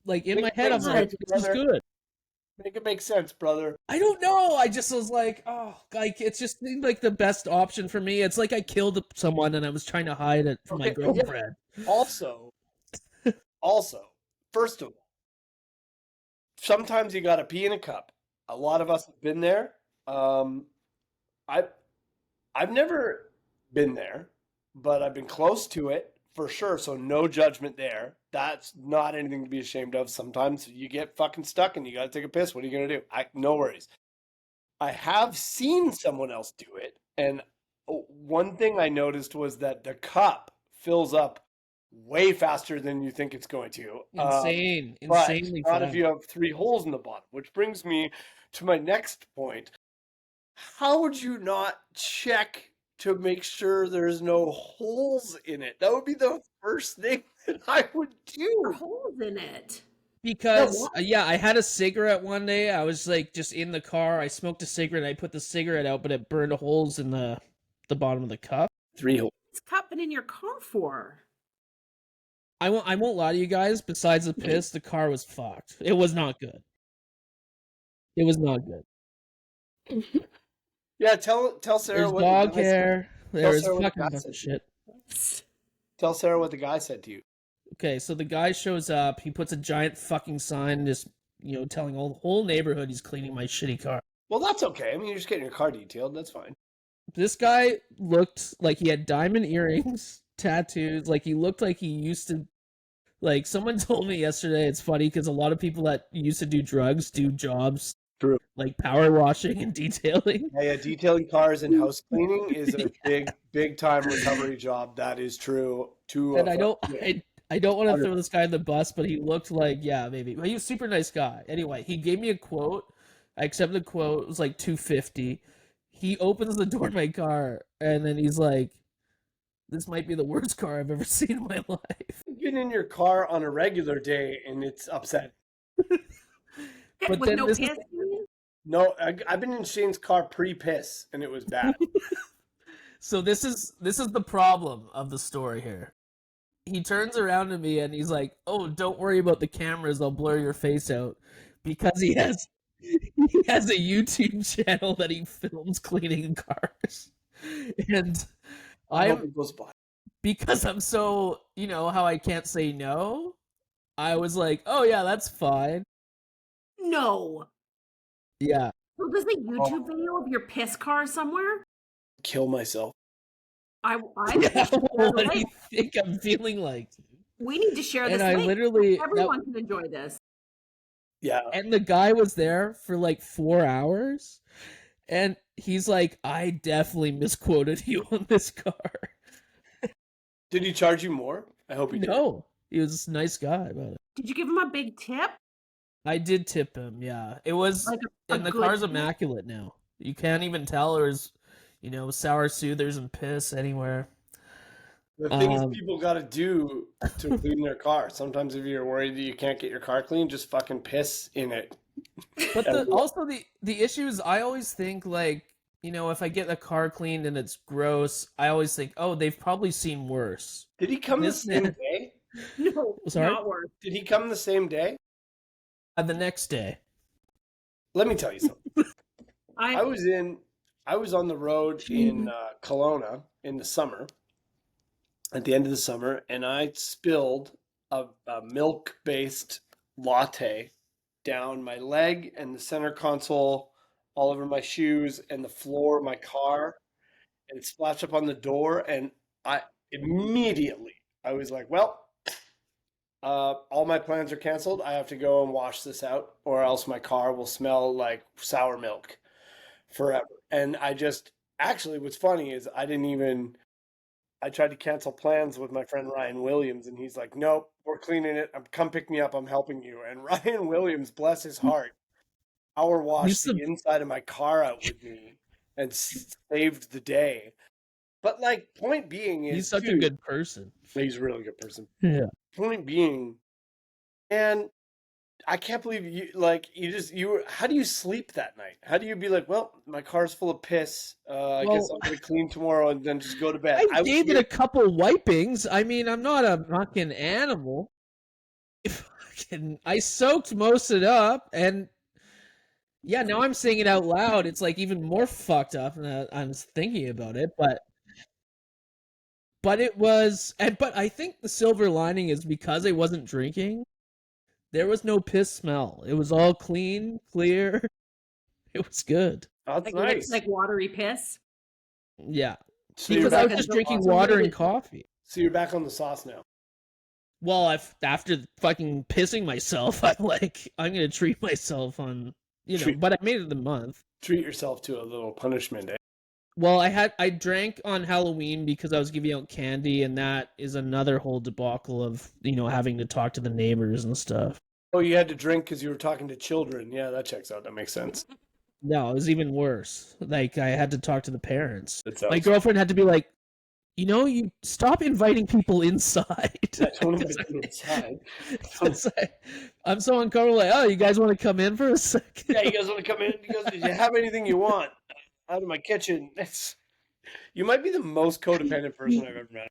like, in my head, I'm like, this is good.
Make it make sense, brother.
I don't know. I just was like, oh, like it just seemed like the best option for me. It's like I killed someone and I was trying to hide it from my
Okay, yeah.
girlfriend.
Also, first of all, sometimes you gotta pee in a cup. A lot of us have been there. I've never been there, but I've been close to it for sure. So no judgment there. That's not anything to be ashamed of. Sometimes you get fucking stuck and you gotta take a piss. What are you gonna do? No worries. I have seen someone else do it, and one thing I noticed was that the cup fills up way faster than you think it's going to.
Insanely
not
fast.
if you have 3 holes in the bottom, which brings me to my next point. How would you not check to make sure there's no holes in it? That would be the first thing that I would
There are
do.
holes in it.
Because I had a cigarette one day. I was like just in the car. I smoked a cigarette. I put the cigarette out, but it burned holes in the bottom of the cup.
3 holes.
What's cup been in your car for?
I won't lie to you guys. Besides the piss, the car was fucked. It was not good. It was not good.
Yeah, tell Sarah
There's
what
dog
the guy said.
hair. There's
Sarah what the
fucking
guy
bunch
said.
of shit.
Tell Sarah what the guy said to you.
Okay, so the guy shows up. He puts a giant fucking sign, just telling the whole neighborhood he's cleaning my shitty car.
Well, that's okay. I mean, you're just getting your car detailed. That's fine.
This guy looked like he had diamond earrings, tattoos. Like he looked like he used to. Like someone told me yesterday. It's funny because a lot of people that used to do drugs do jobs.
True.
Like power washing and detailing.
Yeah, detailing cars and house cleaning is a big time recovery job. That is true.
And I don't want to throw this guy in the bus, but he looked like, yeah, maybe. He was a super nice guy. Anyway, he gave me a quote. I accepted the quote. It was like $250. He opens the door of my car, and then he's like, "This might be the worst car I've ever seen in my life."
You've been in your car on a regular day, and it's upsetting.
But
with
then
no
this-
piss in it?
No, I've been in Shane's car pre-piss, and it was bad.
So this is the problem of the story here. He turns around to me and he's like, "Oh, don't worry about the cameras. They'll blur your face out," because he has a YouTube channel that he films cleaning cars. And
I hope it goes by.
because I'm so, how I can't say no, I was like, "Oh yeah, that's fine."
No.
Yeah.
So there's a YouTube video of your piss car somewhere?
Kill myself.
I
Yeah,
share the
what do you
link.
think I'm feeling like?
We need to share this
And I
link.
literally
Everyone can enjoy this.
Yeah.
and the guy was there for like 4 hours, and he's like, "I definitely misquoted you on this car."
Did he charge you more? I hope he did.
No, he was a nice guy about it.
Did you give him a big tip?
I did tip him, yeah. It was,
Like a
and the
good
car's
tip?
immaculate now. You can't even tell there's, sour soothers and piss anywhere.
The things people got to do to clean their car. Sometimes if you're worried that you can't get your car clean, just fucking piss in it.
But also the issue is I always think like, if I get a car cleaned and it's gross, I always think, oh, they've probably seen worse.
Did he come the
This
same
man-
day?
No,
Sorry?
not worth.
Did he come the same day?
The next day.
Let me tell you something. I was on the road in Kelowna in the summer, at the end of the summer, and I spilled a milk-based latte down my leg and the center console, all over my shoes and the floor of my car, and it splashed up on the door, and I was like, well, all my plans are canceled. I have to go and wash this out, or else my car will smell like sour milk forever. And what's funny is I tried to cancel plans with my friend Ryan Williams, and he's like, nope, we're cleaning it. Come pick me up. I'm helping you. And Ryan Williams, bless his heart, power washed the inside of my car out with me and saved the day. But point being is,
He's such a good person.
He's a really good person.
Yeah.
Point being, and I can't believe how do you sleep that night? How do you be like, well, my car's full of piss. I guess I'm going to clean tomorrow and then just go to bed.
I gave it a couple wipings. I mean, I'm not a fucking animal. I soaked most of it up, and Yeah, now I'm saying it out loud. It's like even more fucked up, and I'm thinking about it. But it was, but I think the silver lining is because I wasn't drinking. There was no piss smell. It was all clean, clear. It was good.
That's
Like
nice.
watery piss.
Yeah,
So you're
because I
back
was
on
just
the
drinking
sauce.
water and coffee.
So you're back on the sauce now.
Well, after fucking pissing myself, I'm gonna treat myself on, but I made it the month.
Treat yourself to a little punishment.
Well, I drank on Halloween because I was giving out candy, and that is another whole debacle of, having to talk to the neighbors and stuff.
Oh, you had to drink because you were talking to children. Yeah, that checks out. That makes sense.
No, it was even worse. Like, I had to talk to the parents.
That sounds
My girlfriend had to be like, you stop inviting people inside.
don't invite them inside.
I'm so uncomfortable. Like, oh, you guys want to come in for a second?
Yeah, you guys want to come in? You guys, you have anything you want out of my kitchen? You might be the most codependent person I've ever met.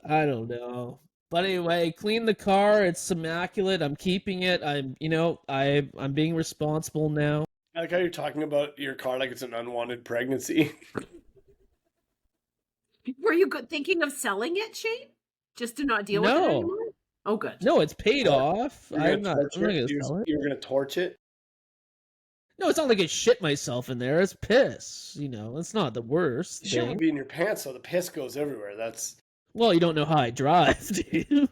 I don't know. But anyway, clean the car. It's immaculate. I'm keeping it. I'm being responsible now.
I like how you're talking about your car like it's an unwanted pregnancy.
Were you thinking of selling it, Shane? Just to not deal with it anymore? Oh, good.
No, it's paid off.
I'm
not going to sell it.
You're going to torch it?
No, it's not like I shit myself in there. It's piss. It's not the worst
Shit
thing.
would be in your pants, so the piss goes everywhere. That's...
Well, you don't know how I drive, do you?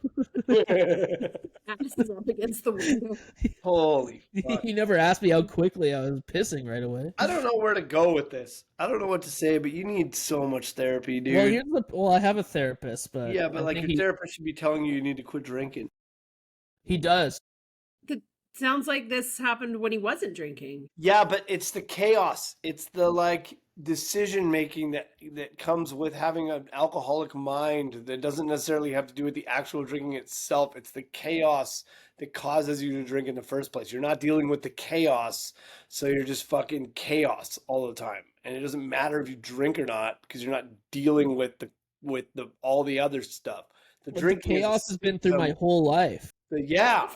This is up against the window.
Holy fuck.
You never asked me how quickly I was pissing right away.
I don't know where to go with this. I don't know what to say, but you need so much therapy, dude.
Well, I have a therapist, but
yeah, but like your therapist should be telling you need to quit drinking.
He does.
It sounds like this happened when he wasn't drinking.
Yeah, but it's the chaos. It's the decision making that comes with having an alcoholic mind that doesn't necessarily have to do with the actual drinking itself. It's the chaos that causes you to drink in the first place. You're not dealing with the chaos, so you're just fucking chaos all the time. And it doesn't matter if you drink or not because you're not dealing with the all the other stuff. The drinking
chaos has been through my whole life.
But yeah,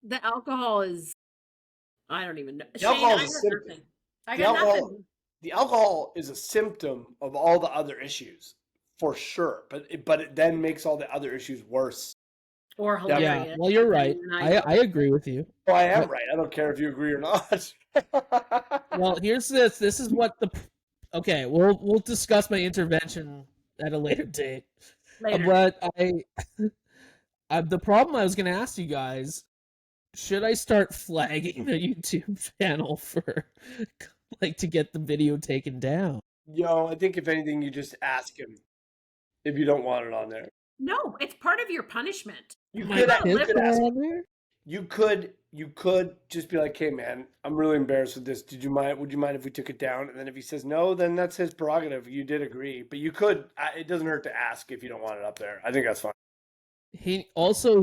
the alcohol is. I don't even know.
The alcohol is a symptom.
I got nothing.
The alcohol is a symptom of all the other issues, for sure. But it then makes all the other issues worse.
Or hilarious.
Yeah, well, you're right. I agree with you.
Oh, I am right. I don't care if you agree or not.
Well, here's this. This is what okay, we'll discuss my intervention at a later date. But the problem I was going to ask you guys, should I start flagging the YouTube channel for to get the video taken down?
Yo, I think if anything, you just ask him if you don't want it on there.
No, it's part of your punishment.
You could ask him. You could just be like, "Hey, man, I'm really embarrassed with this. Would you mind if we took it down?" And then if he says no, then that's his prerogative. You did agree, but you could. It doesn't hurt to ask if you don't want it up there. I think that's fine.
He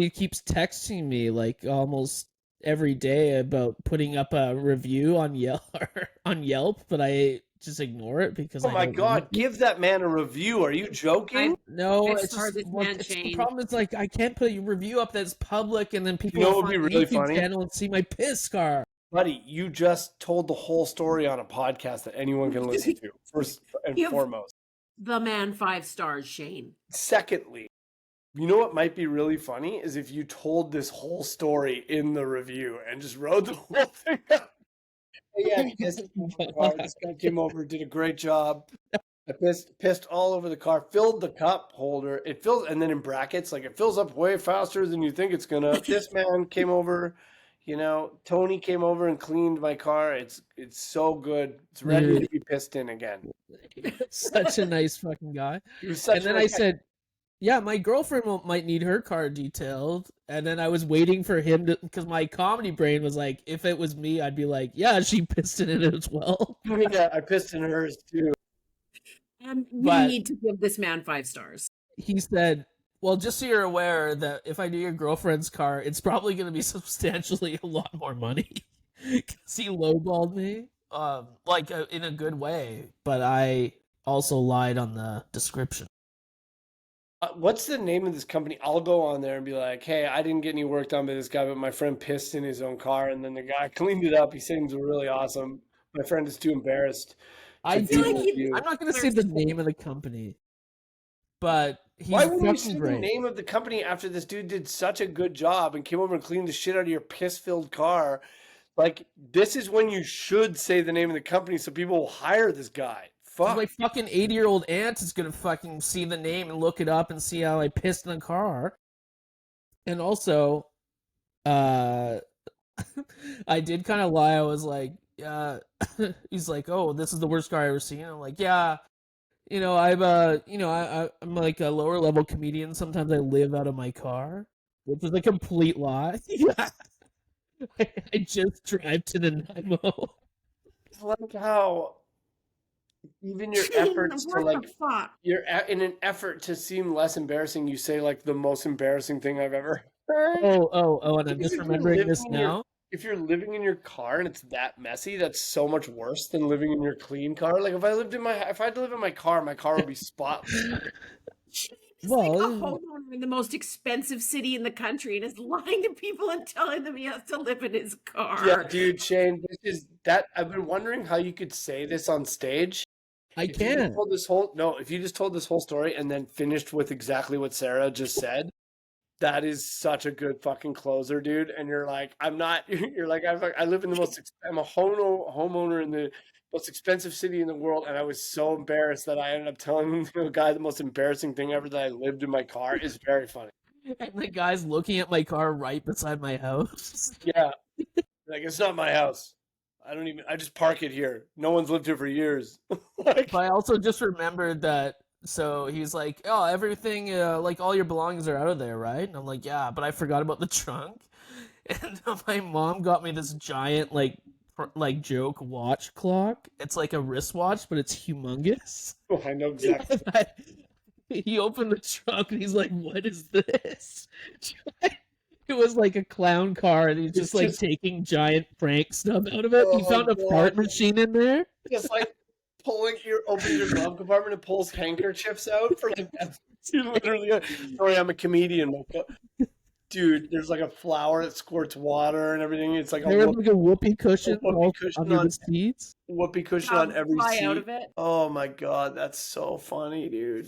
keeps texting me almost every day about putting up a review on Yelp, but I just ignore it because
oh my god, give that man a review. Are you joking?
No, the problem is I can't put a review up that's public and then people
will find the YouTube
channel and see my piss scar.
Buddy, you just told the whole story on a podcast that anyone can listen to. First and foremost,
the man 5 stars, Shane.
Secondly, you know what might be really funny is if you told this whole story in the review and just wrote the whole thing up. Yeah, this guy came over, did a great job. I pissed all over the car, filled the cup holder. It fills, and then in brackets, it fills up way faster than you think it's gonna. This man came over, Tony came over and cleaned my car. It's so good. It's ready to be pissed in again.
Such a nice fucking guy. And then I said, yeah, my girlfriend might need her car detailed. And then I was waiting for him to, because my comedy brain was like, if it was me, I'd be like, yeah, she pissed in it as well.
Yeah, I pissed in hers too.
And we need to give this man 5 stars.
He said, well, just so you're aware that if I do your girlfriend's car, it's probably going to be substantially a lot more money. Because he lowballed me, in a good way. But I also lied on the description.
What's the name of this company? I'll go on there and be like, hey, I didn't get any work done by this guy, but my friend pissed in his own car, and then the guy cleaned it up. He seems really awesome. My friend is too embarrassed to
I
feel
do
like
a
he-
review.
I'm not gonna say the name of the company, but he's
Why wouldn't you
fucking
say the
great.
name of the company after this dude did such a good job and came over and cleaned the shit out of your piss-filled car? Like, this is when you should say the name of the company so people will hire this guy. Fuck.
My fucking 80-year-old aunt is gonna fucking see the name and look it up and see how I pissed in a car. And also, I did kind of lie. I was like, he's like, oh, this is the worst car I've ever seen. I'm like, yeah, I'm like a lower level comedian. Sometimes I live out of my car, which was a complete lie. I just drive to the Nanaimo.
It's like how even your efforts to
What the fuck?
in an effort to seem less embarrassing, you say like the most embarrassing thing I've ever heard.
And I'm
Because
just
if you're
remembering this
living in your
now.
if you're living in your car and it's that messy, that's so much worse than living in your clean car. Like if I had to live in my car would be spotless.
He's like a
Well,
homeowner in the most expensive city in the country and is lying to people and telling them he has to live in his car.
Yeah, dude, Shane, this is that I've been wondering how you could say this on stage.
I
If you just
can.
told if you just told this whole story and then finished with exactly what Sarah just said, that is such a good fucking closer, dude. And you're like, I'm not. You're like, I live in the most. I'm a homeowner in the most expensive city in the world, and I was so embarrassed that I ended up telling the guy the most embarrassing thing ever that I lived in my car. Is very funny.
And the guy's looking at my car right beside my house.
Yeah, like it's not my house. I just park it here. No one's lived here for years. Like,
But I also just remembered that. So he's like, "Oh, everything, like all your belongings are out of there, right?" And I'm like, "Yeah," but I forgot about the trunk. And my mom got me this giant, like joke watch clock. It's like a wristwatch, but it's humongous.
I know exactly.
He opened the trunk and he's like, "What is this?" It was like a clown car, and he's just like taking giant prank stuff out of it. He
Oh,
found a
God.
fart machine in there.
Just like opening your glove compartment and pulls handkerchiefs out for like literally. Sorry, I'm a comedian. Dude, there's like a flower that squirts water and everything. It's like
There was like a whoopee cushion,
whoopee cushion
under
on
the seats.
whoopee cushion on every
fly
seat.
out of it.
Oh my god, that's so funny, dude.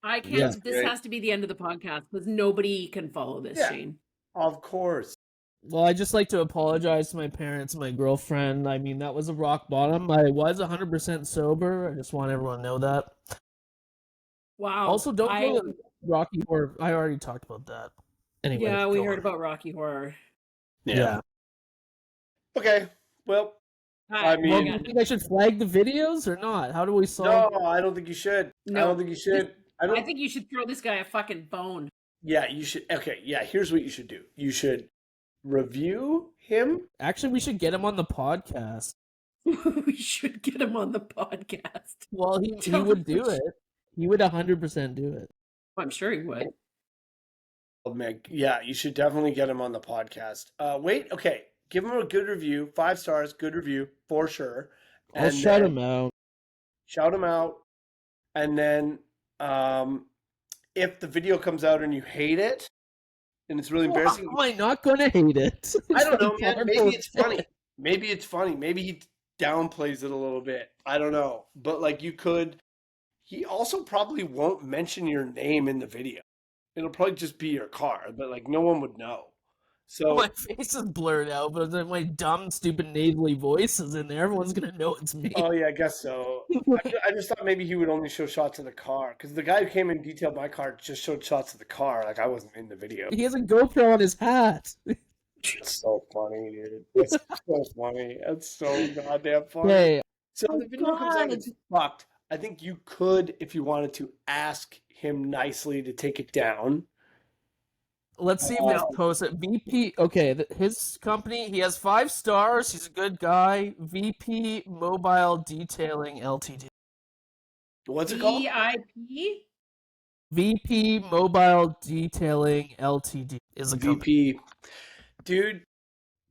I can't.
Yeah.
This has to be the end of the podcast because nobody can follow this,
Yeah.
Shane.
Of course.
Well, I just like to apologize to my parents and my girlfriend. I mean, that was a rock bottom. I was 100% sober. I just want everyone to know that.
Wow.
Also, don't go to Rocky Horror. I already talked about that. Anyway,
Yeah, we
go
heard
on.
about Rocky Horror.
Yeah.
Okay. Well, I mean-
Well, do you think I should flag the videos or not? How do we solve?
no, I don't think you should.
No.
I don't think you should.
I think you should throw this guy a fucking bone.
Yeah, you should. Okay, yeah, here's what you should do. You should review him.
Actually, we should get him on the podcast.
We should get him on the podcast.
Well, he would do it. He would 100% do it.
I'm sure he would.
Oh, Meg, yeah, you should definitely get him on the podcast. Wait, okay, give him a good review, 5 stars, good review for sure.
I'll shout him out.
Shout him out, and then if the video comes out and you hate it, and it's really embarrassing,
How am I not going to hate it?
I don't know, man.
It's
Maybe it's funny. Maybe it's funny. Maybe he downplays it a little bit. I don't know. But like you could. He also probably won't mention your name in the video. It'll probably just be your car, but like no one would know. So
My face is blurred out, but then my dumb, stupid, nasally voice is in there. Everyone's going to know it's me.
oh yeah, I guess so. I just thought maybe he would only show shots of the car because the guy who came and detailed my car just showed shots of the car. Like I wasn't in the video.
He has a GoPro on his hat.
It's so funny, dude. It's so funny. It's so goddamn funny.
Hey,
So the video comes out, it's fucked. I think you could, if you wanted to, ask him nicely to take it down.
let's see if this posts it. VP, okay, his company, he has 5 stars. He's a good guy. VP Mobile Detailing Ltd.
What's it called?
VIP?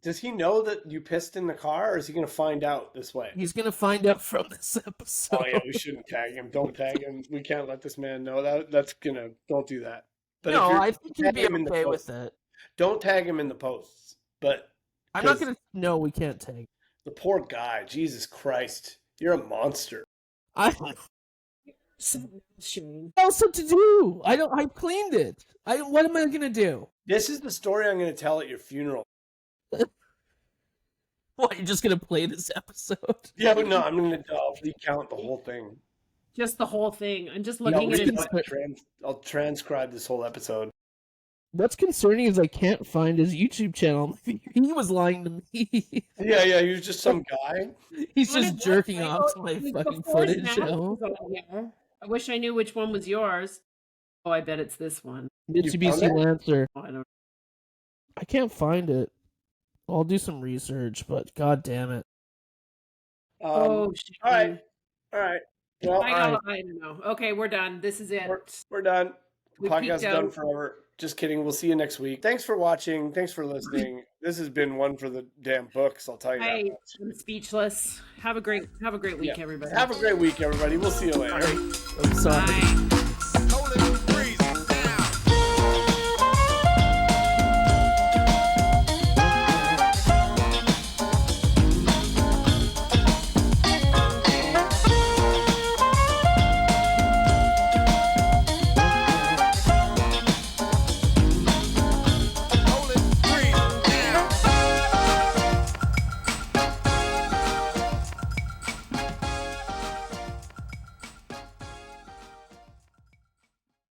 Does he know that you pissed in the car, or is he going to find out this way?
He's gonna find out from this episode.
Oh yeah, we shouldn't tag him. Don't tag him. We can't let this man know that. Don't do that. But
no,
if you're,
I think he'd be
tag him in the
okay with
posts.
it.
Don't tag him in the posts. But
I'm not
'cause
gonna. No, we can't tag.
the poor guy. Jesus Christ, you're a monster.
I
Shane.
what else to do? I cleaned it. What am I gonna do?
This is the story I'm going to tell at your funeral.
What? You're just gonna play this episode?
Yeah, but no, I'm going to recount the whole thing.
Just the whole thing. I'm just
Yeah,
looking at it.
I'll transcribe this whole episode.
What's concerning is I can't find his YouTube channel. He was lying to me.
Yeah, he was just some guy.
He's
When
just
it
jerking
was,
off to my
it was
fucking
before
footage.
Snap was on there. I wish I knew which one was yours. Oh, I bet it's this one.
Mitsubishi
found
Lancer.
Oh, I don't.
I can't find it. I'll do some research, but god damn it.
Oh, shit.
all right. Well,
I don't know. Okay, we're done. This is it.
we're done.
We
Podcast
peeked
done
out.
forever. Just kidding. We'll see you next week. Thanks for watching. Thanks for listening. This has been one for the damn books. I'll tell you that.
I'm speechless. Have a great week, everybody.
Have a great week, everybody. We'll see you later.
I'm sorry.
Bye.